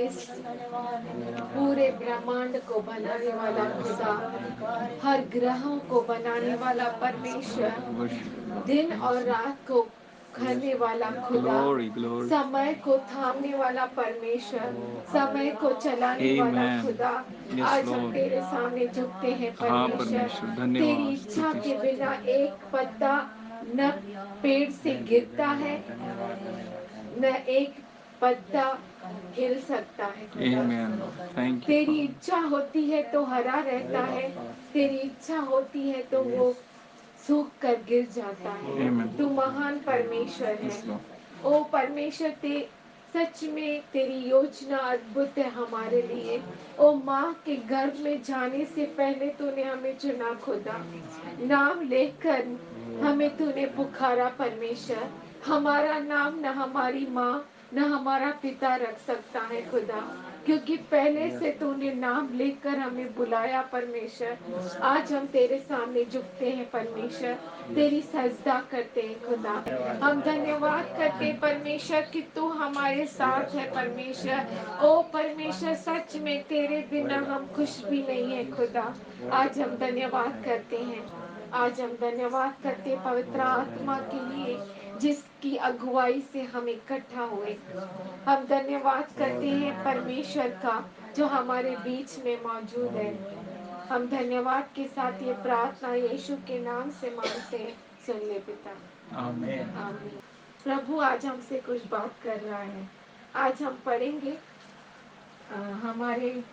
इस पूरे ब्रह्मांड को बनाने वाला खुदा, हर ग्रहों को बनाने वाला परमेश्वर, दिन और रात को करने वाला खुदा, समय को थामने वाला परमेश्वर, समय को चलाने वाला खुदा, आज हम तेरे सामने झुकते हैं परमेश्वर। तेरी इच्छा के बिना एक पत्ता न पेड़ से गिरता है, न एक पत्ता हिल सकता है खुदा। तेरी इच्छा होती है तो हरा रहता है, तेरी इच्छा होती है तो वो सूख कर गिर जाता है। तू महान परमेश्वर है। ओ परमेश्वर, ते सच में तेरी योजना अद्भुत है हमारे लिए। ओ माँ के गर्भ में जाने से पहले तूने हमें चुना खुदा, नाम लेकर हमें तूने पुकारा परमेश्वर। हमारा नाम न हमारी माँ न हमारा पिता रख सकता है खुदा, क्योंकि पहले से तूने नाम लेकर हमें बुलाया परमेश्वर। आज हम तेरे सामने झुकते हैं परमेश्वर, तेरी सजदा करते हैं खुदा। हम धन्यवाद करते हैं परमेश्वर कि तू हमारे साथ है परमेश्वर। ओ परमेश्वर, सच में तेरे बिना हम कुछ भी नहीं है खुदा। आज हम धन्यवाद करते हैं, आज हम धन्यवाद करते हैं पवित्र आत्मा के लिए जिसकी अगुवाई से हम इकट्ठा हुए। हम धन्यवाद करते हैं परमेश्वर का जो हमारे बीच में मौजूद है। हम धन्यवाद के साथ ये प्रार्थना यीशु के नाम से मांगते हैं, सुन ले पिता, आमीन। आमीन। प्रभु आज हमसे कुछ बात कर रहा है। आज हम पढ़ेंगे, हमारे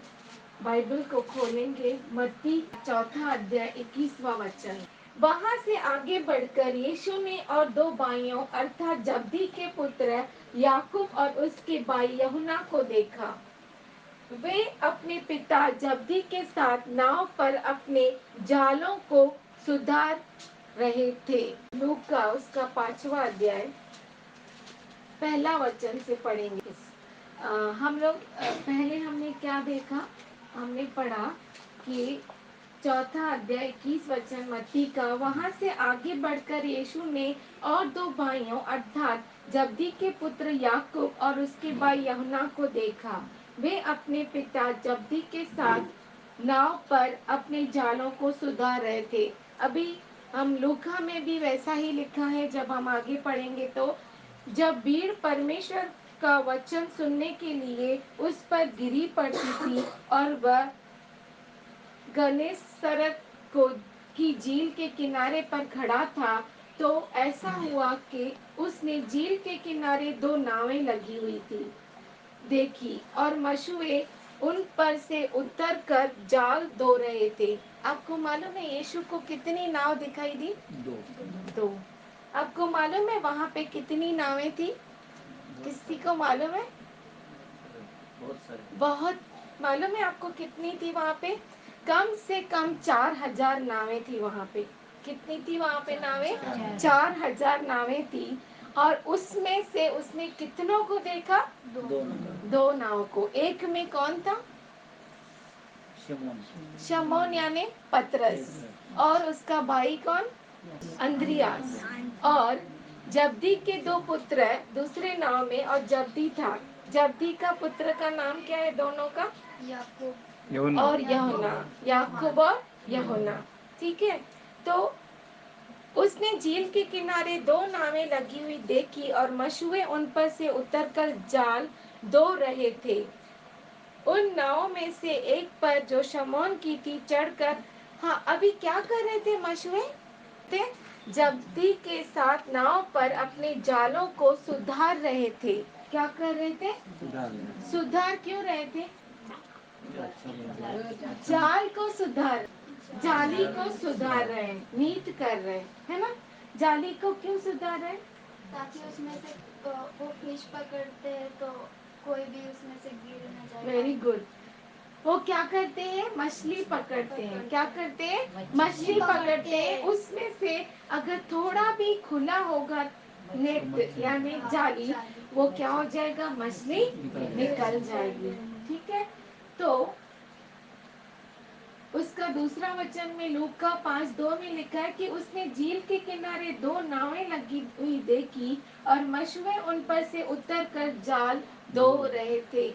बाइबल को खोलेंगे मत्ती चौथा अध्याय 21वां वचन। वहां से आगे बढ़कर यीशु ने और दो भाइयों अर्थात जब्दी के पुत्र याकूब और उसके भाई यूहन्ना को देखा। वे अपने पिता जब्दी के साथ नाव पर अपने जालों को सुधार रहे थे। लूका उसका 5वां अध्याय पहला वचन से पढ़ेंगे। हम लोग पहले हमने क्या देखा, हमने पढ़ा कि चौथा अध्याय 21 वचन मत्ती का। वहां से आगे बढ़कर यीशु ने और दो भाइयों अर्थात जब्दी के पुत्र याकूब और उसके भाई यूहन्ना को देखा। वे अपने पिता जब्दी के साथ नाव पर अपने जालों को सुधार रहे थे। अभी हम लूका में भी वैसा ही लिखा है। जब हम आगे पढ़ेंगे तो जब भीड़ परमेश्वर का वचन सुनने के लिए उस पर गिरी पड़ती थी और वह गन्नेसरत को की झील के किनारे पर खड़ा था, तो ऐसा हुआ कि उसने झील के किनारे दो नावें लगी हुई थी देखी और मछुए उन पर से उतरकर जाल धो रहे थे। आपको मालूम है यीशु को कितनी नाव दिखाई दी? दो। आपको मालूम है वहां पे कितनी नावें थी? किसी को मालूम है? बहुत। मालूम है आपको कितनी थी वहां पे? कम से कम 4000 नावें थी वहां पे। कितनी थी वहां पे नावें? 4000 नावें थी। और उसमें से उसने कितनों को देखा? दो नाव को। एक में कौन था? शमौन यानी पतरस। और उसका भाई कौन? अंद्रियास। और जब्दी के दो पुत्र दूसरे नाव में, और जब्दी था। जब्दी का पुत्र का नाम क्या है दोनों का? याकूब और यूहन्ना। याकूब और यूहन्ना। ठीक है। तो उसने झील के किनारे दो नावें लगी हुई देखी और मछुए उन पर से उतरकर जाल धो रहे थे। उन नावों में से एक पर जो शमौन की थी चढ़कर, हाँ अभी क्या कर रहे थे मछुए? थे जब्दी के साथ नाव पर अपने जालों को सुधार रहे थे। क्या कर रहे थे? सुधार क्यों रहे थे? जाल को सुधार, जाली को सुधार रहे हैं, नीट कर रहे हैं, है ना? जाली को क्यों सुधार रहे हैं? ताकि उसमें से वो फिश पकड़ते हैं तो कोई भी उसमें से गिर ना जाए। Very good. वो क्या करते हैं? मछली पकड़ते हैं। क्या करते हैं? मछली पकड़ते हैं। उसमें से अगर थोड़ा भी खुला होगा नेट यानी जाली, वो क्या हो जाएगा? मछली निकल जाएगी। ठीक है। तो उसका दूसरा वचन में लूका 5:2 में लिखा है कि उसने झील के किनारे दो नावें लगी हुई देखी और मछुए उन पर से उतरकर जाल धो रहे थे।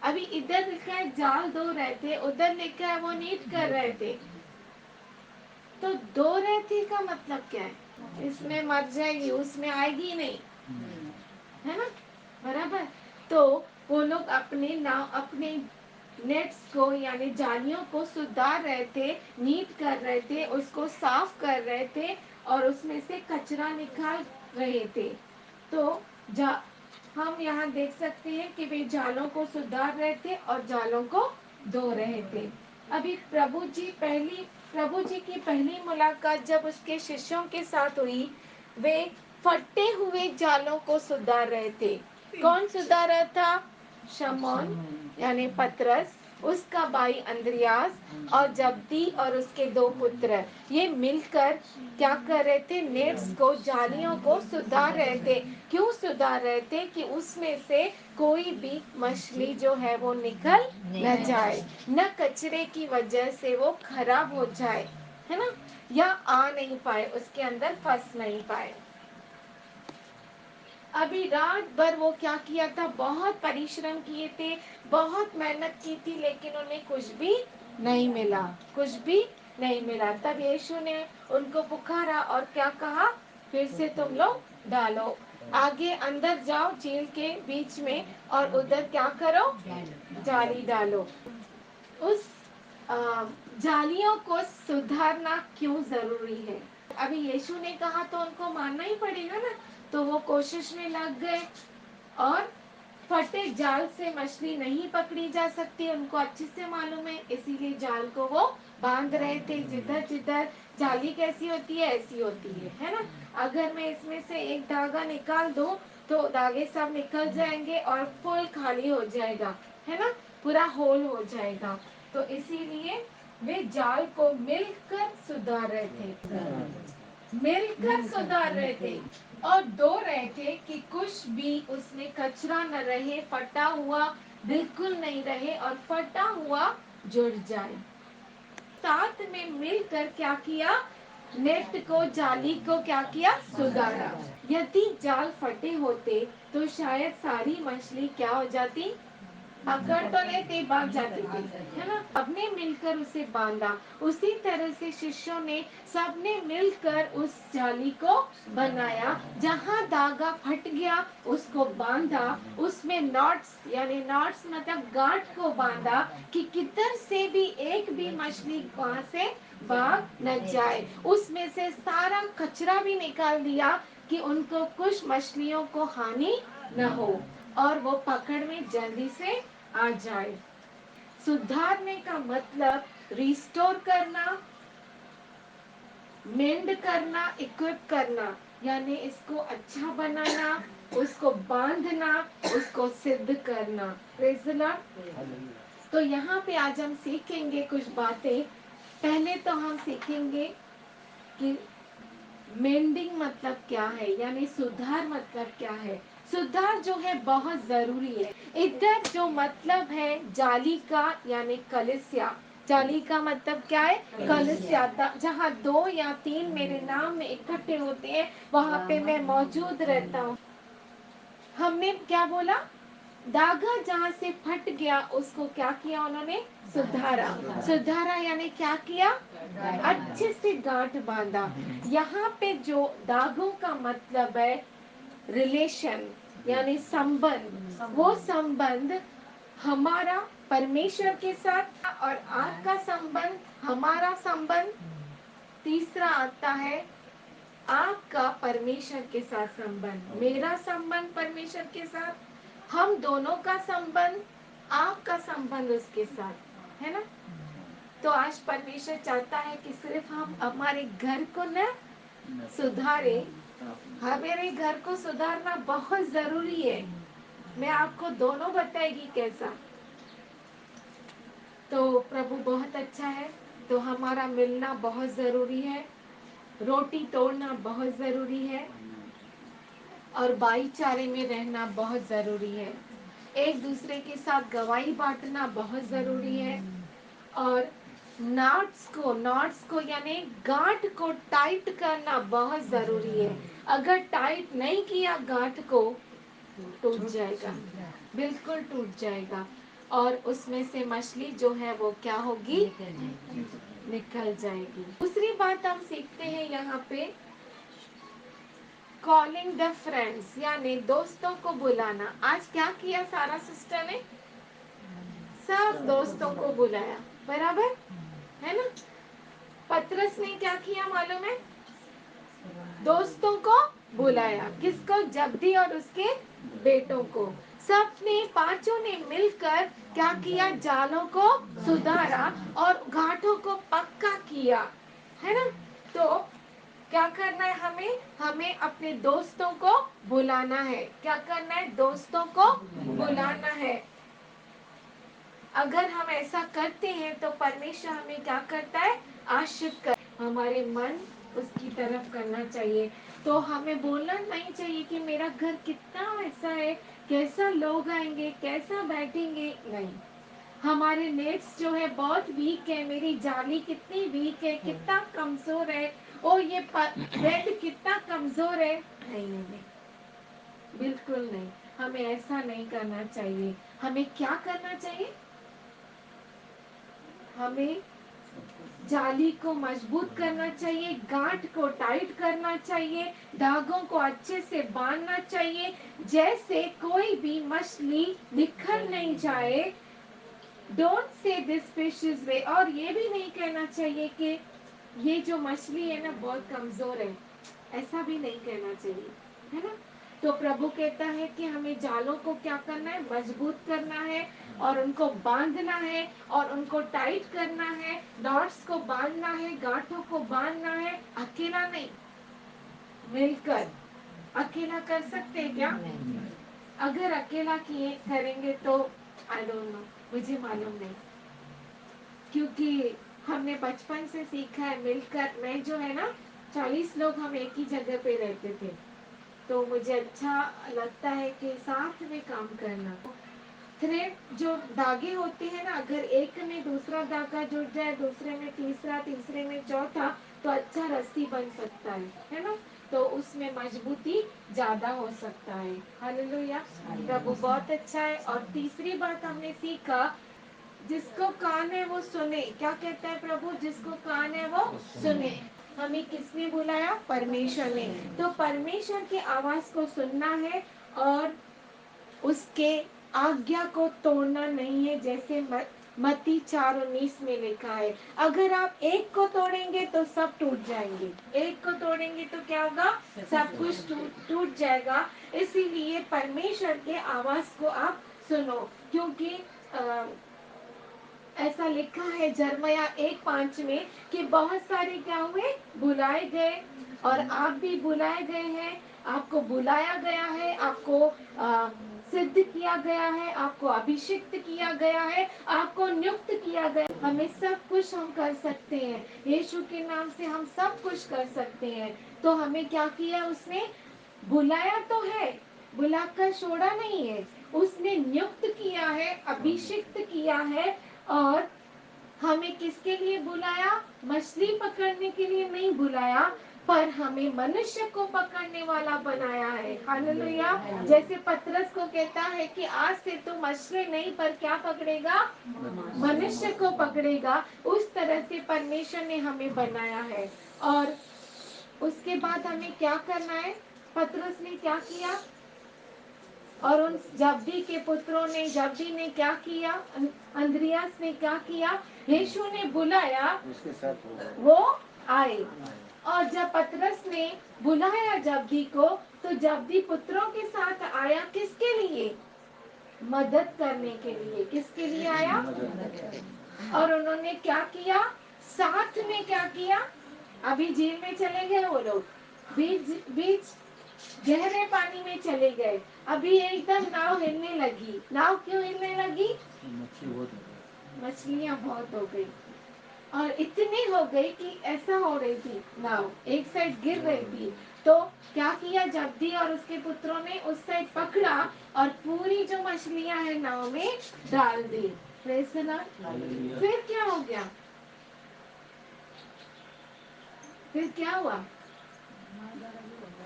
अभी इधर लिखा है जाल दो रहे थे, उधर लिखा है वो नीट कर रहे थे। तो दो रहे थे का मतलब क्या है? इसमें मर जाएगी, उसमें आएगी नहीं, है ना, बराबर। तो वो लोग अपने नाव, अपने नेट्स को यानी जालियों को सुधार रहे थे, नीट कर रहे थे, उसको साफ कर रहे थे और उसमें से कचरा निकाल रहे थे। तो जा हम यहाँ देख सकते हैं कि वे जालों को सुधार रहे थे और जालों को धो रहे थे। अभी प्रभु जी की पहली मुलाकात जब उसके शिष्यों के साथ हुई, वे फटे हुए जालों को सुधार रहे थे। कौन सुधार रहा था? शमौन यानी पतरस, उसका भाई अंद्रयास और जब्दी और उसके दो पुत्र, ये मिलकर क्या कर रहे थे? नेट्स को, जालियों को सुधार रहे थे। क्यों सुधार रहे थे? कि उसमें से कोई भी मछली जो है वो निकल न जाए, न कचरे की वजह से वो खराब हो जाए, है ना, या आ नहीं पाए, उसके अंदर फंस नहीं पाए। अभी रात भर वो क्या किया था? बहुत परिश्रम किए थे, बहुत मेहनत की थी, लेकिन उन्हें कुछ भी नहीं मिला, कुछ भी नहीं मिला। तब यीशु ने उनको पुकारा और क्या कहा? फिर से तुम लोग डालो, आगे अंदर जाओ झील के बीच में और उधर क्या करो? जाली डालो। उस जालियों को सुधारना क्यों जरूरी है? अभी यीशु ने कहा तो उनको मानना ही पड़ेगा ना। तो वो कोशिश में लग गए और फटे जाल से मछली नहीं पकड़ी जा सकती, उनको अच्छे से मालूम है, इसीलिए जाल को वो बांध रहे थे। जिधर जिधर जाली कैसी होती है, ऐसी होती है ना। अगर मैं इसमें से एक धागा निकाल दूं तो धागे सब निकल जाएंगे और फुल खाली हो जाएगा, है ना, पूरा होल हो जाएगा। तो इसीलिए वे जाल को मिलकर सुधार रहे थे, मिलकर सुधार रहे थे और धो रहे थे कि कुछ भी उसमें कचरा न रहे, फटा हुआ बिल्कुल नहीं रहे और फटा हुआ जुड़ जाए। साथ में मिलकर क्या किया? नेट को, जाली को क्या किया? सुधारा। यदि जाल फटे होते तो शायद सारी मछली क्या हो जाती? पकड़ तो लेते, भाग जाते थे, है ना। सबने मिलकर उसे बांधा। उसी तरह से शिष्यों ने सबने मिलकर उस जाली को बनाया। जहां धागा फट गया उसको बांधा, उसमें नॉट्स यानी नॉट्स मतलब गांठ को बांधा कि किधर से भी एक भी मछली वहां से भाग न जाए। उसमें से सारा कचरा भी निकाल दिया कि उनको कुछ मछलियों को हानि न हो और वो पकड़ में जल्दी से आ जाए। सुधारने का मतलब रिस्टोर करना, मेंड करना, इक्विप करना, यानी इसको अच्छा बनाना, उसको बांधना, उसको सिद्ध करना। Praise the Lord. तो यहाँ पे आज हम सीखेंगे कुछ बातें। पहले तो हम सीखेंगे कि मेंडिंग मतलब क्या है, यानी सुधार मतलब क्या है। सुधार जो है बहुत जरूरी है। इधर जो मतलब है जाली का यानी कलीसिया, जाली का मतलब क्या है? कलीसिया। जहाँ दो या तीन मेरे नाम में इकट्ठे होते हैं वहां पे मैं मौजूद रहता हूँ। हमने क्या बोला? धागा जहाँ से फट गया उसको क्या किया उन्होंने? सुधारा। सुधारा यानी क्या किया? अच्छे से गांठ बांधा। यहाँ पे जो धागों का मतलब है रिलेशन यानी संबंध, वो संबंध हमारा परमेश्वर के साथ और आपका संबंध, हमारा संबंध। तीसरा आता है आपका परमेश्वर के साथ संबंध, मेरा संबंध परमेश्वर के साथ, हम दोनों का संबंध, आपका संबंध उसके साथ, है ना। तो आज परमेश्वर चाहता है कि सिर्फ हम हमारे घर को न सुधारे, हमारे घर को सुधारना बहुत जरूरी है। मैं आपको दोनों बताएगी कैसा। तो प्रभु बहुत अच्छा है, तो हमारा मिलना बहुत जरूरी है, रोटी तोड़ना बहुत जरूरी है और भाईचारे में रहना बहुत जरूरी है। एक दूसरे के साथ गवाही बांटना बहुत जरूरी है और नॉट्स को यानी गांठ को टाइट करना बहुत जरूरी है। अगर टाइट नहीं किया गांठ को टूट जाएगा, बिल्कुल टूट जाएगा। और उसमें से मछली जो है वो क्या होगी, निकल जाएगी। दूसरी बात हम सीखते हैं यहाँ पे, कॉलिंग द फ्रेंड्स, यानी दोस्तों को बुलाना। आज क्या किया सारा सिस्टर ने, सब दोस्तों को बुलाया, बराबर है ना। पतरस ने क्या किया मालूम है, दोस्तों को बुलाया। किसको, जब्दी और उसके बेटों को। सबने, पांचों ने मिलकर क्या किया, जालों को सुधारा और घाटों को पक्का किया, है ना। तो क्या करना है हमें, हमें अपने दोस्तों को बुलाना है। क्या करना है, दोस्तों को बुलाना है। अगर हम ऐसा करते हैं तो परमेश्वर हमें क्या करता है, आश्रित कर, हमारे मन उसकी तरफ करना चाहिए। तो हमें बोलना नहीं चाहिए कि मेरा घर कितना ऐसा है, कैसा लोग आएंगे, कैसा बैठेंगे, नहीं। हमारे नेट्स जो है बहुत वीक है, मेरी जाली कितनी वीक है, कितना कमजोर है, और ये बेड कितना कमजोर है, नहीं नहीं नहीं, बिल्कुल नहीं। हमें ऐसा नहीं करना चाहिए। हमें क्या करना चाहिए, हमें जाली को मजबूत करना चाहिए, गांठ को टाइट करना चाहिए, धागों को अच्छे से बांधना चाहिए, जैसे कोई भी मछली निखर नहीं जाए। Don't say this fish is way, और ये भी नहीं कहना चाहिए कि ये जो मछली है ना बहुत कमजोर है, ऐसा भी नहीं कहना चाहिए, है ना। तो प्रभु कहता है कि हमें जालों को क्या करना है, मजबूत करना है और उनको बांधना है और उनको टाइट करना है, नॉट्स को बांधना है, गांठों को बांधना है, अकेला नहीं, मिलकर। अकेला कर सकते हैं क्या, अगर अकेला किए करेंगे तो आई डोंट नो, मुझे मालूम नहीं, क्योंकि हमने बचपन से सीखा है मिलकर। मैं जो है ना, 40 लोग हम एक ही जगह पे रहते थे, तो मुझे अच्छा लगता है कि साथ में काम करना। थ्रेड जो धागे होते हैं ना, अगर एक में दूसरा धागा जुड़ जाए, दूसरे में तीसरा, तीसरे में चौथा, तो अच्छा रस्सी बन सकता है ना। तो उसमें मजबूती ज्यादा हो सकता है। हालेलुया, प्रभु बहुत अच्छा है। और तीसरी बात हमने सीखा, जिसको कान है वो सुने। क्या कहता है प्रभु, जिसको कान है वो सुने। हमें किसने बुलाया, परमेश्वर ने। तो परमेश्वर की आवाज को सुनना है और उसके आज्ञा को तोड़ना नहीं है, जैसे मत्ती 4:19 में लिखा है। अगर आप एक को तोड़ेंगे तो सब टूट जाएंगे, एक को तोड़ेंगे तो क्या होगा, सब कुछ टूट जाएगा। इसीलिए परमेश्वर के आवाज को आप सुनो, क्योंकि ऐसा लिखा है जरमया 1:5 में कि बहुत सारे क्या हुए, बुलाए गए, और आप भी बुलाए गए हैं। आपको बुलाया गया है, आपको सिद्ध किया गया है, आपको अभिषिक्त किया गया है, आपको नियुक्त किया गया। हमें सब कुछ हम कर सकते हैं, यीशु के नाम से हम सब कुछ कर सकते हैं। तो हमें क्या किया उसने, बुलाया तो है, बुलाकर छोड़ा नहीं है, उसने नियुक्त किया है, अभिषिक्त किया है। और हमें किसके लिए बुलाया, मछली पकड़ने के लिए नहीं बुलाया, पर हमें मनुष्य को पकड़ने वाला बनाया है। हालेलुया। जैसे पतरस को कहता है कि आज से तो मछली नहीं पर क्या पकड़ेगा, मनुष्य को पकड़ेगा, उस तरह से परमेश्वर ने हमें बनाया है। और उसके बाद हमें क्या करना है, पतरस ने क्या किया, और उन जब्दी के पुत्रों ने, जब्दी ने क्या किया, अंद्रियास ने क्या किया, यीशु ने बुलाया, उसके साथ वो आए। और जब पतरस ने बुलाया जब्दी को, तो जब्दी पुत्रों के साथ आया, किसके लिए, मदद करने के लिए। किसके लिए आया, और उन्होंने क्या किया, साथ में क्या किया, अभी झील में चले गए वो लोग, बीच बीच गहरे पानी में चले गए, अभी एकदम नाव हिलने लगी। नाव क्यों हिलने लगी, मछलियां बहुत हो गई, और इतनी हो गई कि ऐसा हो रही थी, नाव एक साइड गिर रही थी। तो क्या किया, जब्दी और उसके पुत्रों ने उस साइड पकड़ा और पूरी जो मछलियां हैं नाव में डाल दी। Praise the Lord. फिर क्या हो गया, फिर क्या हुआ,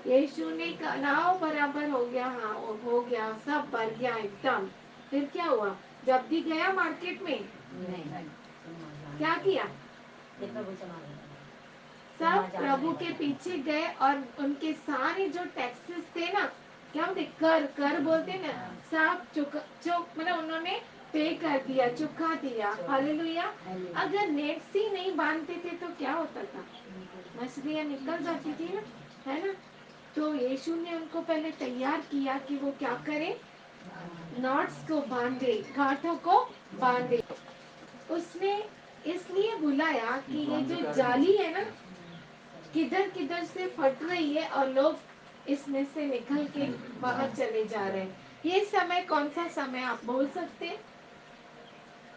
यीशु ने नाव बराबर हो गया, हाँ हो गया, सब भर गया एकदम। फिर क्या हुआ, जब्दी गया मार्केट में, क्या किया? सब प्रभु के पीछे गए और उनके सारे जो टैक्सेस थे ना, क्या बोलते, कर कर बोलते ना, सब मतलब उन्होंने पे कर दिया, चुका दिया। हालेलुया। अगर नेट्स ही नहीं बांधते थे तो क्या होता था? मछलियां निकल जाती थी ना, है ना। तो यीशु ने उनको पहले तैयार किया कि वो क्या करें, नॉट्स को बांधे, गांठों को बांधे। उसने इसलिए बुलाया कि ये जो जाली है ना, किधर किधर से फट रही है और लोग इसमें से निकल के बाहर चले जा रहे हैं। ये समय कौन सा समय, आप बोल सकते हैं?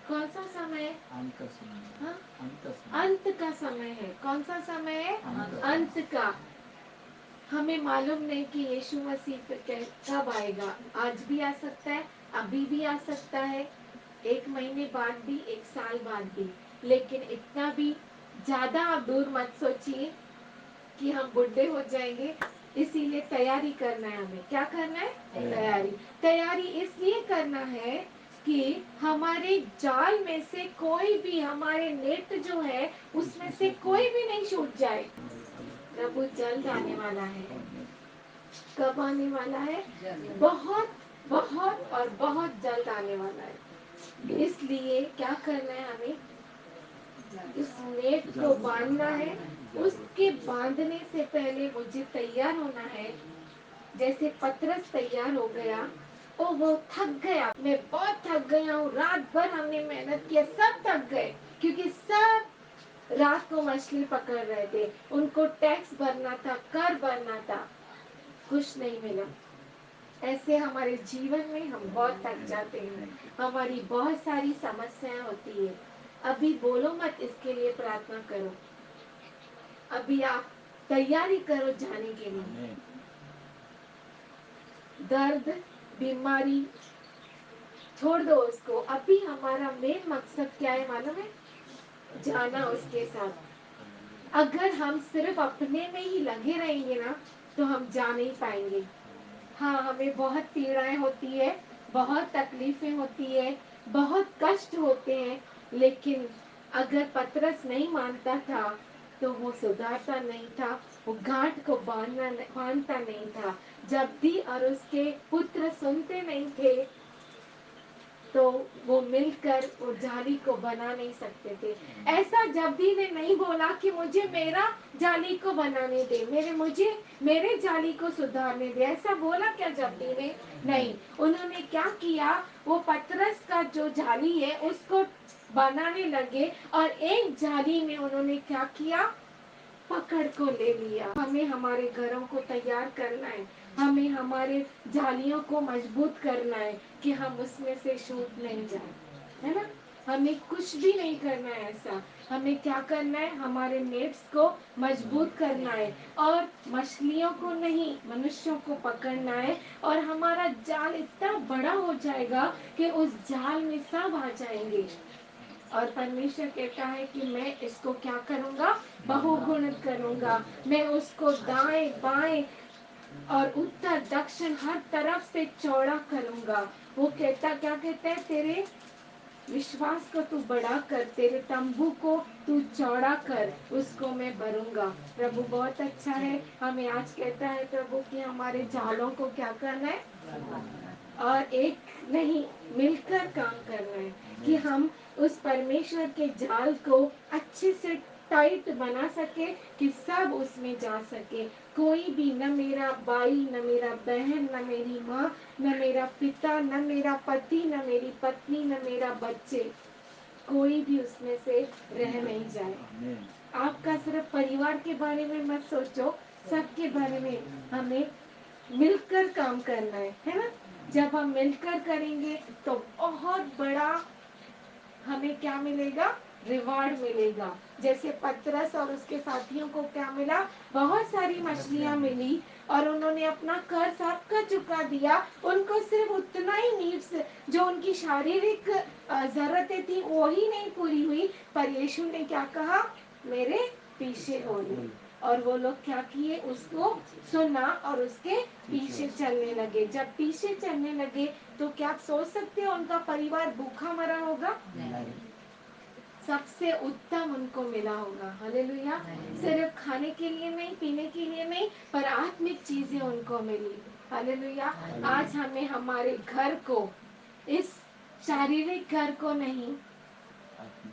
कौन सा समय है? अंत का समय। हाँ? अंत का समय। अंत का समय है। कौन सा समय है? अंत का। हमें मालूम नहीं कि यीशु मसीह कब आएगा। आज भी आ सकता है, अभी भी आ सकता है, 1 महीने बाद भी, 1 साल बाद भी। लेकिन इतना भी ज्यादा आप दूर मत सोचिए कि हम बुढ़े हो जाएंगे। इसीलिए तैयारी करना है। हमें क्या करना है? तैयारी इसलिए करना है कि हमारे जाल में से कोई भी, हमारे नेट जो है उसमें से कोई भी नहीं छूट जाए। प्रभु जल्द आने वाला है। कब आने वाला है? बहुत बहुत और बहुत जल्द आने वाला है। इसलिए क्या करना है हमें? इस नेट को बांधना है। उसके बांधने से पहले मुझे तैयार होना है। जैसे पतरस तैयार हो गया, ओ वो थक गया, मैं बहुत थक गया हूँ, रात भर हमने मेहनत किया, सब थक गए, क्योंकि सब रात को मछली पकड़ रहे थे, उनको टैक्स भरना था, कर भरना था, कुछ नहीं मिला। ऐसे हमारे जीवन में हम बहुत थक जाते हैं, हमारी बहुत सारी समस्याएं होती है। अभी बोलो मत, इसके लिए प्रार्थना करो। अभी आप तैयारी करो जाने के लिए। दर्द, बीमारी छोड़ दो उसको। अभी हमारा मेन मकसद क्या है मालूम है? जाना उसके साथ। अगर हम सिर्फ अपने में ही लगे रहेंगे ना, तो हम जा नहीं पाएंगे। हाँ, हमें बहुत पीड़ाएं होती है, बहुत तकलीफें होती है, बहुत कष्ट होते हैं, लेकिन अगर पतरस नहीं मानता था तो वो सुधारता नहीं था, वो गांठ को बांधता नहीं था। जब्दी और उसके पुत्र सुनते नहीं थे तो वो मिलकर वो जाली को बना नहीं सकते थे। ऐसा जब्दी ने नहीं बोला कि मुझे मेरा जाली को बनाने दे, मेरे जाली को सुधारने दे। ऐसा बोला क्या जब्दी ने? नहीं। उन्होंने क्या किया, वो पतरस का जो जाली है उसको बनाने लगे और एक जाली में उन्होंने क्या किया, पकड़ को ले लिया। हमें हमारे घरों को तैयार करना है, हमें हमारे जालियों को मजबूत करना है कि हम उसमें से छूट नहीं जाए, है ना। हमें कुछ भी नहीं करना है ऐसा। हमें क्या करना है, हमारे नेट्स को मजबूत करना है और मछलियों को नहीं, मनुष्यों को पकड़ना है। और हमारा जाल इतना बड़ा हो जाएगा कि उस जाल में सब आ जाएंगे और परमेश्वर कहता है कि मैं इसको क्या करूंगा, बहुगुणित करूंगा। मैं उसको दाएं बाएं और उत्तर दक्षिण हर तरफ से चौड़ा करूंगा। वो क्या कहता है, तेरे विश्वास को तू बड़ा कर, तेरे तंबू को तू चौड़ा कर, उसको मैं भरूंगा। प्रभु बहुत अच्छा है। हमें आज कहता है प्रभु कि हमारे जालों को क्या करना है, और एक नहीं, मिलकर काम करना है कि हम उस परमेश्वर के जाल को अच्छे से टाइट बना सके कि सब उसमें जा सके। कोई भी, न मेरा भाई, न मेरा बहन, न मेरी माँ, न मेरा पिता, न मेरा पति, न मेरी पत्नी, न मेरा बच्चे, कोई भी उसमें से रह नहीं जाए। आपका सिर्फ परिवार के बारे में मत सोचो, सबके बारे में हमें मिलकर काम करना है ना। जब हम मिलकर करेंगे तो बहुत बड़ा हमें क्या मिलेगा, रिवार्ड मिलेगा। जैसे पतरस और उसके साथियों को क्या मिला, बहुत सारी मछलियां मिली और उन्होंने अपना कर सबका चुका दिया। उनको सिर्फ उतना ही नीड्स, जो उनकी शारीरिक जरूरतें थी वो ही नहीं पूरी हुई, पर यीशु ने क्या कहा, मेरे पीछे हो ली। और वो लोग क्या किए, उसको सुना और उसके पीछे चलने लगे। जब पीछे चलने लगे तो क्या आप सोच सकते हो उनका परिवार भूखा मरा होगा? सबसे उत्तम उनको मिला होगा। हालेलुया। सिर्फ खाने के लिए नहीं, पीने के लिए नहीं, पर आत्मिक चीजें उनको मिली। हालेलुया। आज हमें हमारे घर को, इस शारीरिक घर को नहीं,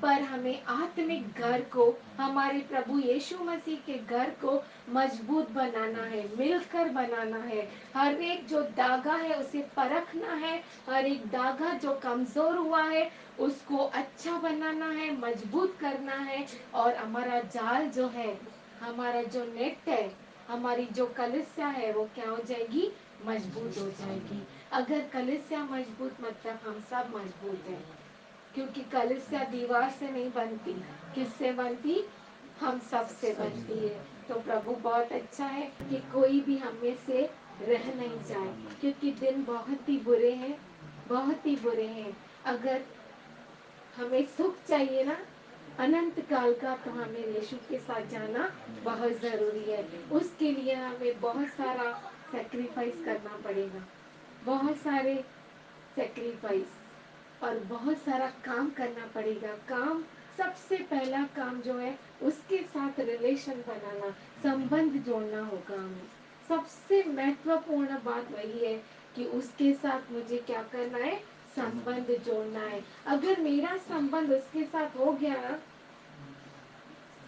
पर हमें आत्मिक घर को, हमारे प्रभु यीशु मसीह के घर को मजबूत बनाना है, मिलकर बनाना है। हर एक जो दागा है उसे परखना है, हर एक दागा जो कमजोर हुआ है उसको अच्छा बनाना है, मजबूत करना है। और हमारा जाल जो है, हमारा जो नेट है, हमारी जो कलिसिया है, वो क्या हो जाएगी? मजबूत हो जाएगी। अगर कलिसिया मजबूत, मतलब हम सब मजबूत हैं। क्योंकि कलिसिया दीवार से नहीं बनती, किससे बनती? हम सब से बनती है। तो प्रभु बहुत अच्छा है कि कोई भी हम में से रह नहीं जाए, क्योंकि दिन बहुत ही बुरे हैं, बहुत ही बुरे हैं। अगर हमें सुख चाहिए ना अनंत काल का, तो हमें यीशु के साथ जाना बहुत जरूरी है। उसके लिए हमें बहुत सारा सेक्रीफाइस करना पड़ेगा, बहुत सारे सेक्रीफाइस और बहुत सारा काम करना पड़ेगा। काम, सबसे पहला काम जो है उसके साथ रिलेशन बनाना, संबंध जोड़ना होगा हमें। सबसे महत्वपूर्ण बात वही है कि उसके साथ मुझे क्या करना है? संबंध जोड़ना है। अगर मेरा संबंध उसके साथ हो गया ना,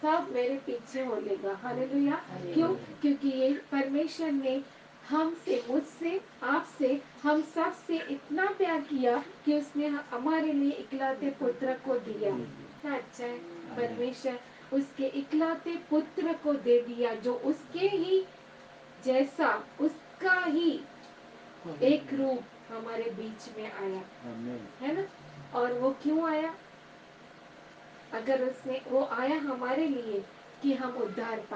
सब मेरे पीछे हो लेगा। हालेलुया। क्यों? क्योंकि ये परमेश्वर ने हमसे, मुझसे, आपसे, हम सब से इतना प्यार किया कि उसने हमारे लिए इकलौते पुत्र को दिया। कितना अच्छा है। परमेश्वर उसके इकलौते पुत्र को दे दिया, जो उसके ही जैसा, उसका ही एक रूप हमारे बीच में आया, है ना? और वो क्यों आया? अगर उसने, वो आया हमारे लिए कि हम उद्धार पाए।